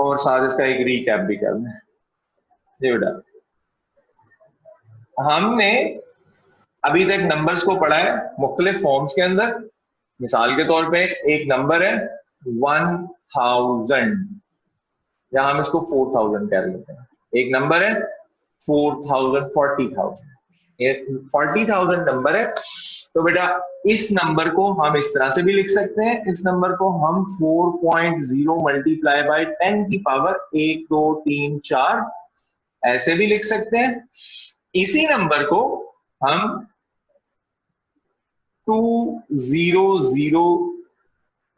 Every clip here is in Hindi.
और साथ इसका एक रिकैप भी कर लें। जी बेटा, हमने अभी तक नंबर्स को पढ़ा है मुख्तलिफ फॉर्म्स के अंदर। मिसाल के तौर पे एक नंबर है 1000, या हम इसको 4000 कह लेते हैं। एक नंबर है 4000, 40,000, ये 40,000 नंबर है। तो बेटा इस नंबर को हम इस तरह से भी लिख सकते हैं, इस नंबर को हम 4.0 मल्टीप्लाई बाय 10 की पावर 1 2 3 4 ऐसे भी लिख सकते हैं। इसी नंबर को हम 200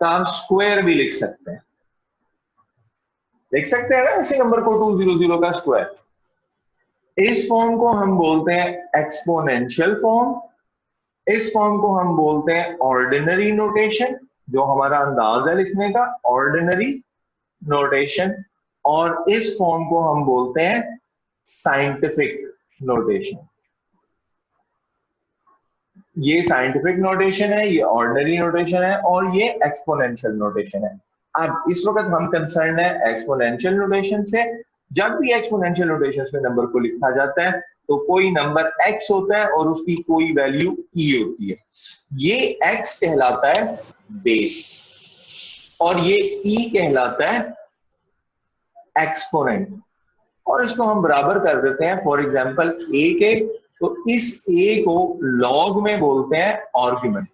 का स्क्वायर भी लिख सकते हैं। लिख सकते हैं ना इसी नंबर को 200 का स्क्वायर। इस फॉर्म को हम बोलते हैं एक्सपोनेंशियल फॉर्म। इस फॉर्म को हम बोलते हैं ऑर्डिनरी नोटेशन, जो हमारा अंदाज है लिखने का, ऑर्डिनरी नोटेशन। और इस फॉर्म को हम बोलते हैं साइंटिफिक नोटेशन। ये साइंटिफिक नोटेशन है, ये ऑर्डिनरी नोटेशन है, और ये एक्सपोनेंशियल नोटेशन है। अब इस वक्त हम कंसर्न है एक्सपोनेंशियल नोटेशन से। जब भी एक्सपोनेंशियल नोटेशन में नंबर को लिखा जाता है तो कोई नंबर x होता है और उसकी कोई वैल्यू e होती है। ये x कहलाता है बेस और ये e कहलाता है एक्सपोनेंट। और इसको हम बराबर कर देते हैं फॉर एग्जांपल a के, तो इस a को लॉग में बोलते हैं आर्गुमेंट।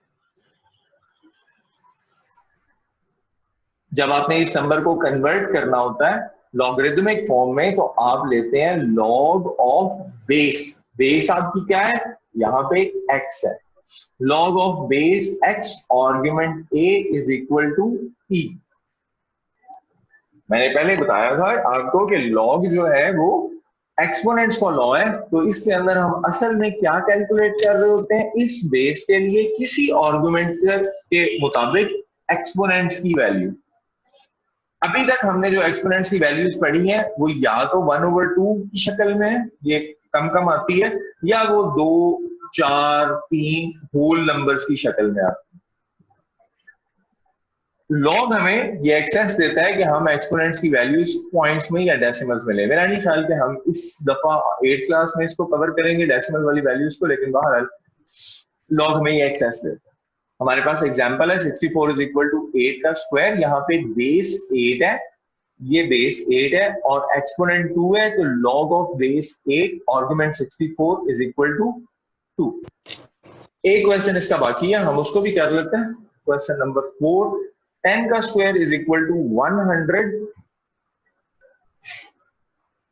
जब आपने इस नंबर को कन्वर्ट करना होता है लॉगरिदमिक फॉर्म में, तो आप लेते हैं लॉग ऑफ बेस। बेस आपकी क्या है, यहां पे x है। Log of base x argument a is equal to e। मैंने पहले बताया था आपको कि लॉग जो है वो एक्सपोनेंट्स का लॉ है। तो इसके अंदर हम असल में क्या कैलकुलेट कर रहे होते हैं, इस बेस के लिए किसी आर्गुमेंट के मुताबिक एक्सपोनेंट्स की वैल्यू। अभी तक हमने जो एक्सपोनेंट्स की वैल्यूज पढ़ी हैं वो या तो 1/2 की शक्ल में है, ये कम कम आती है, या वो 2 4 3 होल नंबर्स की शक्ल में आती है। लॉग हमें ये एक्सेस देता है कि हम एक्सपोनेंट्स की वैल्यूज पॉइंट्स में या डेसिमल्स में ले। मेरा नहीं ख्याल कि हम इस दफा 8th क्लास में इसको कवर करेंगे डेसिमल वाली वैल्यूज को, लेकिन बहरहाल लॉग हमें ये एक्सेस देता है। हमारे पास एग्जांपल है 64 इज इक्वल टू 8 का स्क्वायर। यहाँ पे बेस 8 है, ये बेस 8 है और एक्सपोनेंट 2 है, तो log of base 8 argument 64 is equal to 2। एक क्वेश्चन इसका बाकी है, हम उसको भी कर लेते हैं। क्वेश्चन नंबर 4, 10 का स्क्वायर इज इक्वल टू 100।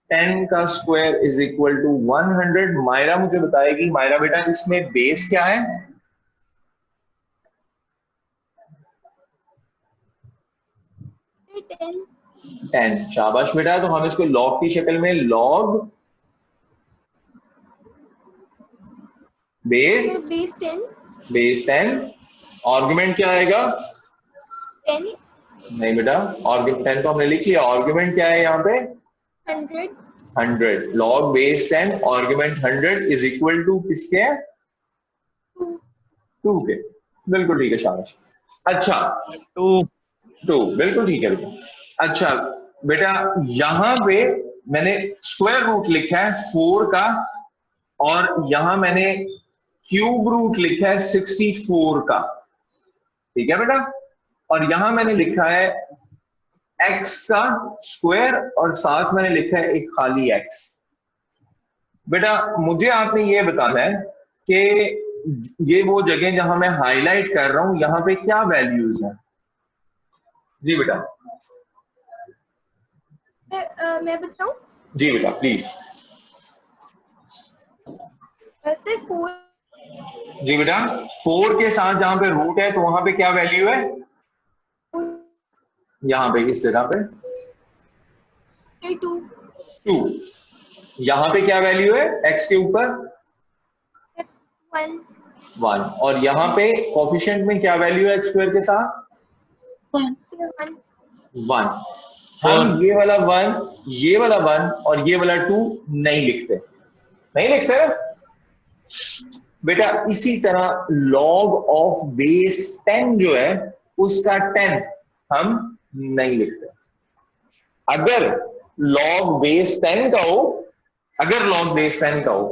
10 का square is equal to 100। Myra मुझे बताएगी, मायरा बेटा इसमें बेस क्या है? 10। शाबाश बेटा, तो हम इसको लॉग की शक्ल में लॉग बेस 10 आर्गुमेंट क्या आएगा? 10। नहीं बेटा, आर्गुमेंट 10 तो हमने लिख लिया। आर्गुमेंट क्या है यहाँ पे? 100। Log base 10 argument 100 is equal to किसके? 2 के। बिल्कुल ठीक है, शाबाश। अच्छा, 2 बिल्कुल ठीक है बेटा। अच्छा बेटा, यहां पे मैंने स्क्वायर रूट लिखा है 4 का, और यहां मैंने क्यूब रूट लिखा है 64 का। ठीक है बेटा, और यहां मैंने लिखा है x का स्क्वायर और साथ मैंने लिखा है एक खाली x। बेटा मुझे आपने ये बताना है कि ये वो जगह जहां मैं हाईलाइट कर रहा हूं, यहां पे क्या वैल्यूज हैं? जी बेटा। मैं बताऊं? जी बेटा प्लीज। सिर्फ 4। जी बेटा, 4 के साथ जहां पे रूट है तो वहां पे क्या वैल्यू है? यहां पे इस जगह पे 2। यहां पे क्या वैल्यू है x के ऊपर? 1। और यहां पे कोफिशिएंट में क्या वैल्यू है x स्क्वायर के साथ? 1। हम ये वाला 1, ये वाला 1 और ये वाला 2 नहीं लिखते, नहीं लिखते ना बेटा। इसी तरह लॉग ऑफ बेस 10 जो है उसका 10 हम नहीं लिखते। अगर log बेस 10 का हो, अगर log बेस 10 का हो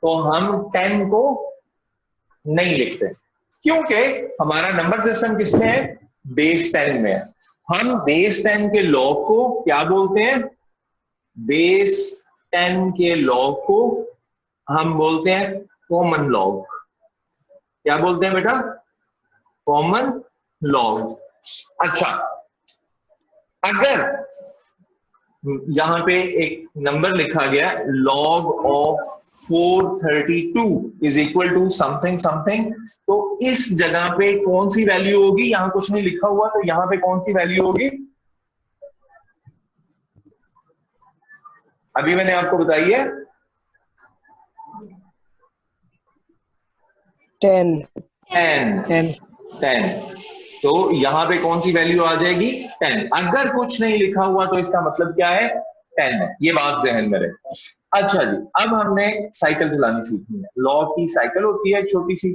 तो हम 10 को नहीं लिखते, क्योंकि हमारा नंबर सिस्टम किसमें है, बेस 10 में है। हम बेस 10 के लॉग को क्या बोलते हैं, बेस 10 के लॉग को हम बोलते हैं कॉमन लॉग। क्या बोलते हैं बेटा, कॉमन लॉग। अच्छा, अगर यहां पे एक नंबर लिखा गया log of 432 is equal to something something, तो इस जगह पे कौन सी वैल्यू होगी, यहां कुछ नहीं लिखा हुआ तो यहां पे कौन सी वैल्यू होगी, अभी मैंने आपको बताई है 10। तो यहां पे कौन सी वैल्यू आ जाएगी, 10। अगर कुछ नहीं लिखा हुआ तो इसका मतलब क्या है, 10 है। ये बात जहन में रहे। अच्छा जी, अब हमने साइकिल चलानी सीखनी है। लॉग की साइकिल होती है छोटी सी,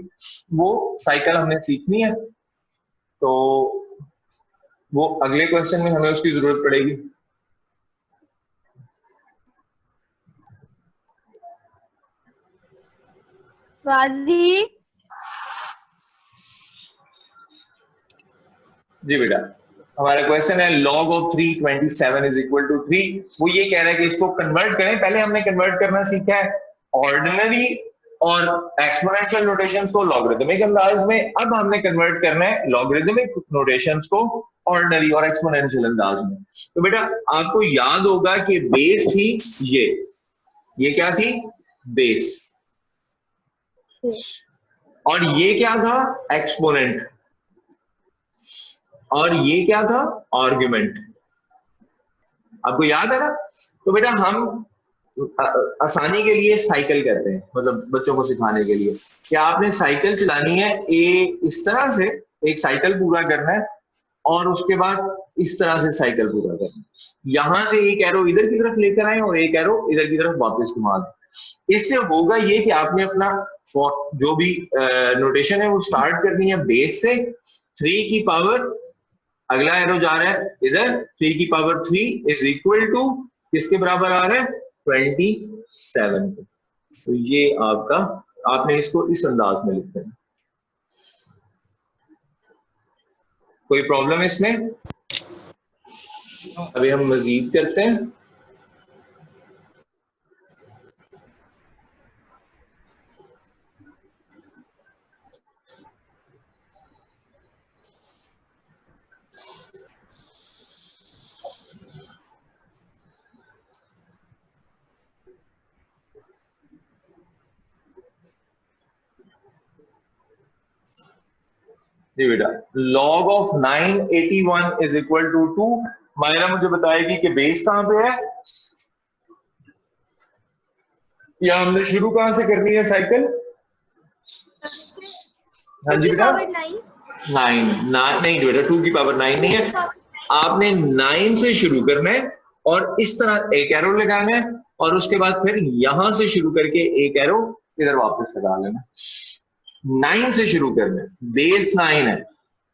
वो साइकिल हमने सीखनी है, तो वो अगले क्वेश्चन में हमें उसकी जरूरत पड़ेगी। जी बेटा, हमारा क्वेश्चन है log of 327 is equal to 3। वो ये कह रहा है कि इसको कन्वर्ट करें। पहले हमने कन्वर्ट करना सीखा है ऑर्डिनरी और एक्सपोनेंशियल नोटेशंस को लॉगरिदमिक अंदाज में। अब हमने कन्वर्ट करना है लॉगरिदमिक नोटेशंस को ऑर्डिनरी और एक्सपोनेंशियल अंदाज में। तो बेटा आपको याद होगा कि बेस थी ये क्या थी, बेस, और ये क्या था, एक्सपोनेंट, और ये क्या था, आर्ग्यूमेंट। आपको याद है ना। तो बेटा हम आसानी के लिए साइकिल करते हैं, मतलब बच्चों को सिखाने के लिए, क्या आपने साइकिल चलानी है इस तरह से, एक साइकिल पूरा करना है और उसके बाद इस तरह से साइकिल पूरा करना है। यहां से एक एरो इधर की तरफ लेकर आए और एक एरो इधर की तरफ वापस घुमा दें। इससे होगा ये कि आपने अपना जो भी नोटेशन है वो स्टार्ट करनी है बेस से। 3 की पावर, अगला एरो जा रहा है इधर, 3 की पावर 3 इज इक्वल टू किसके बराबर आ रहा है, 27 के। तो ये आपका, आपने इसको इस अंदाज में लिखना है। कोई प्रॉब्लम इसमें? अभी हम मजीद करते हैं। जी बेटा, log of 981 is equal to 2। Myra मुझे बताएगी कि बेस कहां पे है, या हमने शुरू कहां से करनी है साइकिल? हाँ जी बेटा, 9 नहीं बेटा, 2 की पावर 9 नहीं है। आपने 9 से शुरू करना है और इस तरह एक एरो लगाना है और उसके बाद फिर यहां से शुरू करके एक एरो इधर वापस लगा लेना। 9 से शुरू करना है, बेस 9 है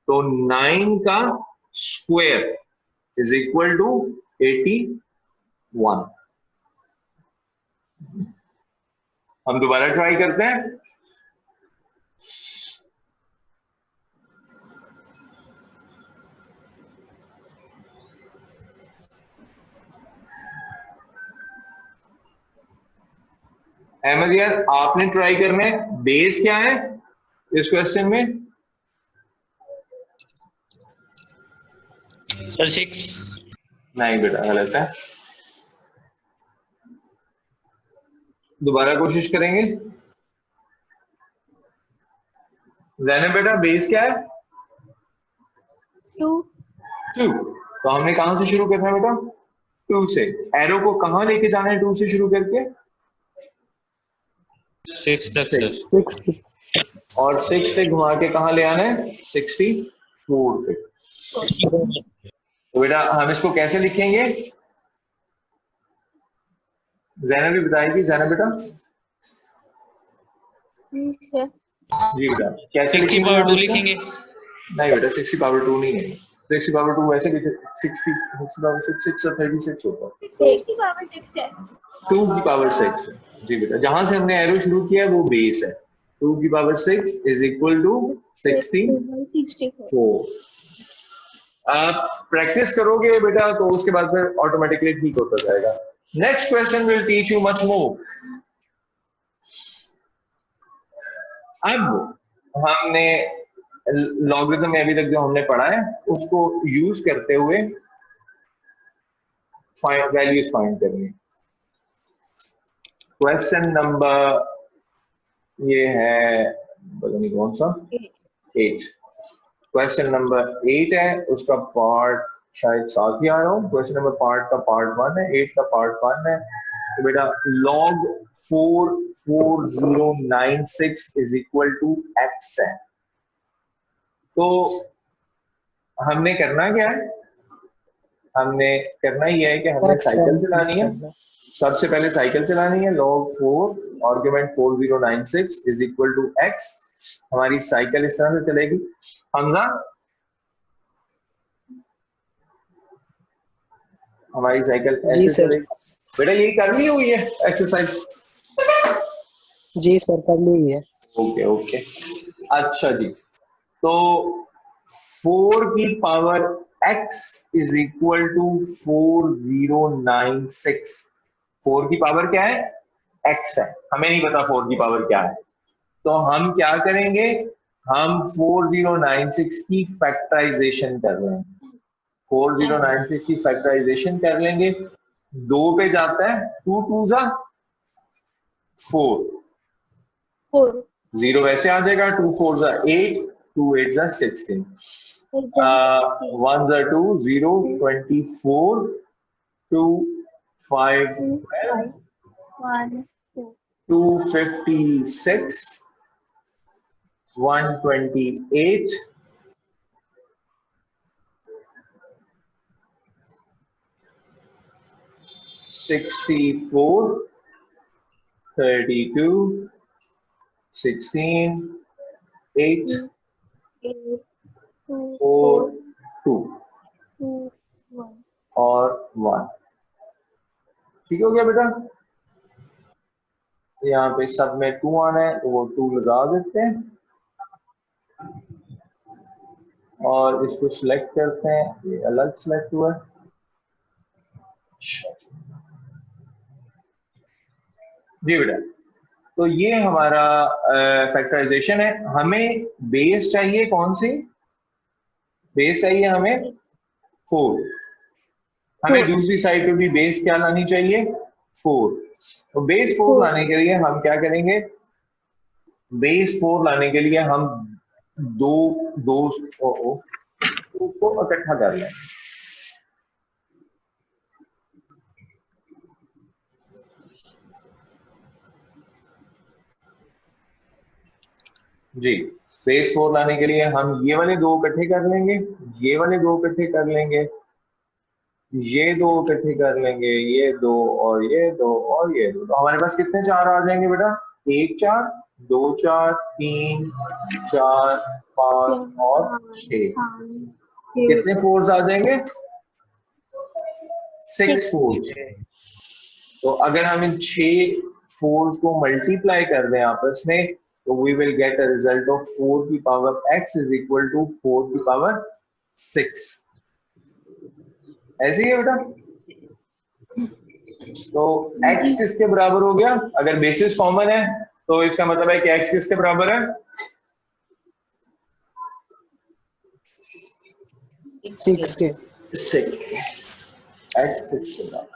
तो 9 का स्क्वायर इज इक्वल टू 81। हम दोबारा ट्राई करते हैं। अहमद यार, आपने ट्राई करना है। बेस क्या है इस क्वेश्चन में? सर 6। नहीं बेटा, गलत है। दोबारा कोशिश करेंगे। ज़ैनब बेटा, बेस क्या है? 2। तो हमने कहां से शुरू करना है बेटा? 2 से। एरो को कहां लेके जाना है 2 से शुरू करके? 6 तक सर। 6 और 6 से घुमा के कहां ले आना है? 64 पे। तो बेटा हम इसको कैसे लिखेंगे? ज़ैनब भी बताएगी। ज़ैनब बेटा जी बेटा, कैसे 6 की लिखेंगे? पावर आप 2 इसको? लिखेंगे। नहीं बेटा, 6 की पावर 2 नहीं है। 6 की पावर 2 वैसे भी 6 की पावर 6 और 36 होता है। 8 की पावर 6 है। 2 की पावर 6 है जी बेटा, जहां से हमने एरो शुरू किया है वो बेस है। 2 की पावर 6 इज इक्वल टू 64। आप प्रैक्टिस करोगे बेटा तो उसके बाद फिर ऑटोमेटिकली ठीक होता जाएगा। Next question will teach you much more. अब हमने लॉगरिथम में अभी तक जो हमने पढ़ा है उसको यूज करते हुए वैल्यूज फाइंड करनी। क्वेश्चन नंबर ये है पता नहीं कौन सा 8। क्वेश्चन नंबर 8 है, उसका पार्ट शायद साथ ही आया हो। क्वेश्चन नंबर पार्ट का पार्ट 1 है, 8 का पार्ट 1 है। तो बेटा log 44096 is equal to x है। तो हमने करना क्या है, हमने करना ये है कि हमने साइकिल चलानी है। सबसे पहले साइकिल चलानी है। log 4 argument 4096 is equal to x। हमारी साइकिल इस तरह से चलेगी। हमजा हमारी साइकिल ऐसे चलेगी। बेटा यही करनी हुई है एक्सरसाइज? जी सर कर ली हुई है। ओके ओके अच्छा जी। तो 4 की power x is equal to 4096। 4 की पावर क्या है? x है। हमें नहीं पता 4 की पावर क्या है, तो हम क्या करेंगे, हम 4096 की फैक्टराइजेशन कर रहे हैं। 4096 की फैक्टराइजेशन कर लेंगे। 2 पे जाता है 2 2 जा 4, 0 वैसे आ जाएगा। 2 4 जा 8, 2 8 जा 16, 1 जा 2 0 24, 2 5 12, 256, 128, 64, 32, 16, 8, 4, 2 और 1। ठीक हो गया बेटा? यहाँ पे सब में 2 आना है तो वो 2 लगा देते हैं और इसको सिलेक्ट करते हैं। ये अलग सिलेक्ट हुआ है। जी बेटा, तो ये हमारा फैक्टराइजेशन है। हमें बेस चाहिए कौन सी? बेस चाहिए हमें 4। हमें दूसरी साइड पे भी बेस क्या लानी चाहिए? 4। तो बेस 4 लाने के लिए हम क्या करेंगे? बेस 4 लाने के लिए हम दो दो उसको इकट्ठा कर लें। जी, बेस 4 लाने के लिए हम ये वाले 2 इकट्ठे कर लेंगे, ये वाले 2 इकट्ठे कर लेंगे, ये 2 इकट्ठे कर लेंगे, ये 2 और ये 2 और ये 2। तो हमारे पास कितने 4 आ जाएंगे बेटा? 1 4, 2 4, 3 4, 5 और 6। कितने 4s आ जाएंगे? 6 4s। तो अगर हम इन 6 4s को मल्टीप्लाई कर दें आपस में तो we will get a result of 4 की power x is equal to 4 की पावर 6। ऐसे ही है बेटा? तो x किसके बराबर हो गया? अगर बेसिस कॉमन है तो इसका मतलब है कि x किसके बराबर है? 6 के। 6। x 6 के बराबर।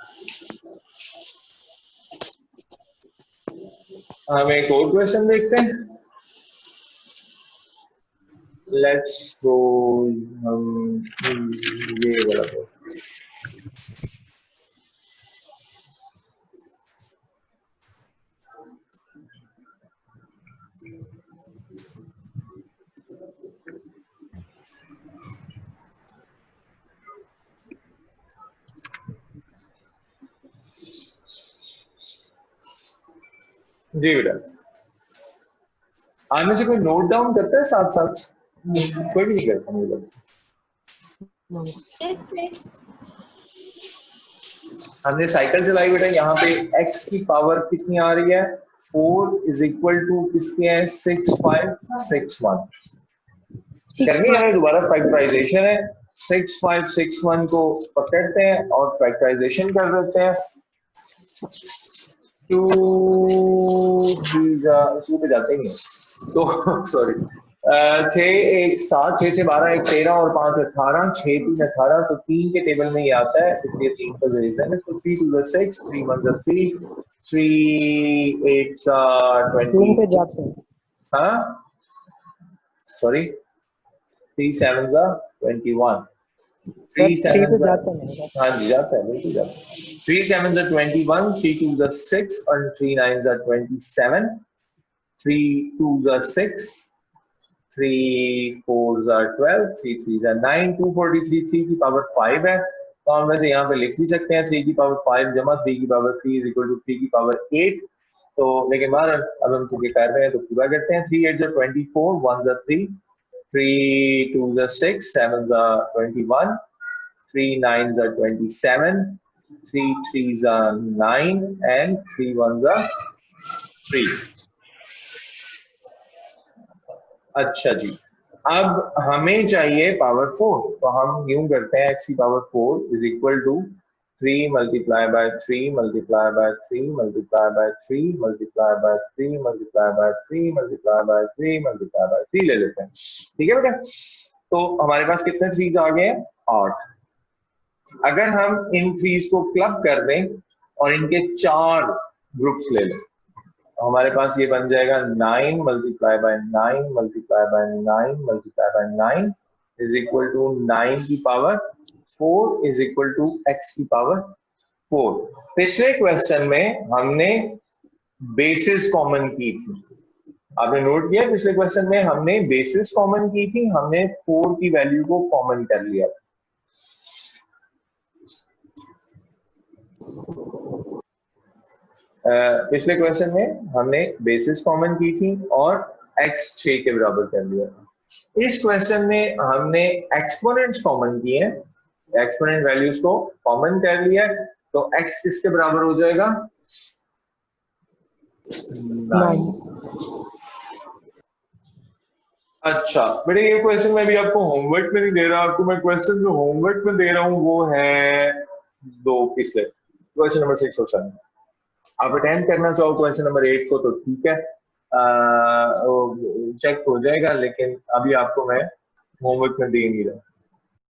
हम एक और क्वेश्चन देखते हैं। लेट्स गो, हम ये वाला जी बेटा, आने से कोई नोट डाउन करता है साथ साथ? कोई भी नहीं करता मुझे लगता। जैसे हमने साइकिल चलाई बेटा, यहाँ पे x की पावर कितनी आ रही है 4 इज इक्वल टू किसके है 6 5 6 1 करनी है, दोबारा फैक्टराइजेशन है। 6 5 6 1 को पकड़ते हैं और फैक्टराइजेशन कर देते हैं। 2 पे जाते ही नहीं तो सॉरी 6 1 7 6 6 12 1 13 और 5 18 6 3 18 तो 3 के टेबल में ये आता है, इसलिए 3 का रीजन है। तो 3 2 6 3 1 3 3 8 20 पे जाते हैं। हाँ सॉरी 3 7 21 सर 3 3 पे 7 जाते हैं। हाँ जी जाता है, बिल्कुल जाता है। 3 7 21 3 2 6 और 3 9 27 3 2 6 3 4 12 3 3 9 243 3 की पावर 5 है, तो हम वैसे यहाँ पे लिख भी सकते हैं 3 की पावर 5 जमा 3 की पावर 3 इज इक्वल टू 3 की पावर 8। तो लेकिन बार अब हम चूंकि कर रहे हैं तो पूरा करते हैं। 3 8 24 1 3 3 2 6 7 21 3 9 27 3 3 9 and 3 1 3। अच्छा जी, अब हमें चाहिए पावर 4, तो हम यूं करते हैं x की power 4 is equal to 3 multiply by 3 multiply by 3 multiply by 3 multiply by 3 multiply by 3 multiply by 3 multiply by 3 ले लेते हैं। ठीक है बेटा, तो हमारे पास कितने 3s आ गए हैं 8। अगर हम इन 3s को क्लब कर दें और इनके 4 ग्रुप्स ले लें, हमारे पास ये बन जाएगा 9 multiply by 9 multiply by 9 multiply by 9 is equal to 9 की power 4 is equal to x की पावर 4। पिछले क्वेश्चन में हमने बेसिस कॉमन की थी, आपने नोट किया पिछले क्वेश्चन में हमने बेसिस कॉमन की थी, हमने 4 की वैल्यू को कॉमन कर लिया था। पिछले क्वेश्चन में हमने बेसिस कॉमन की थी और x 6 के बराबर कर लिया था। इस क्वेश्चन में हमने एक्सपोनेंट्स कॉमन किए हैं, एक्सपोनेंट वैल्यूज को कॉमन कर लिया है, तो x किसके बराबर हो जाएगा 9। अच्छा बेटे, ये क्वेश्चन मैं भी आपको होमवर्क में नहीं दे रहा, आपको मैं क्वेश्चन जो होमवर्क में दे रहा हूँ वो है 2 पिछले क्वेश्चन नंबर 6 और 7। आप अटेम्प्ट करना चाहो क्वेश्चन नंबर 8 को तो ठीक है, चेक हो जाएगा, लेकिन अभी आपको मैं होमवर्क में दे नहीं रहा।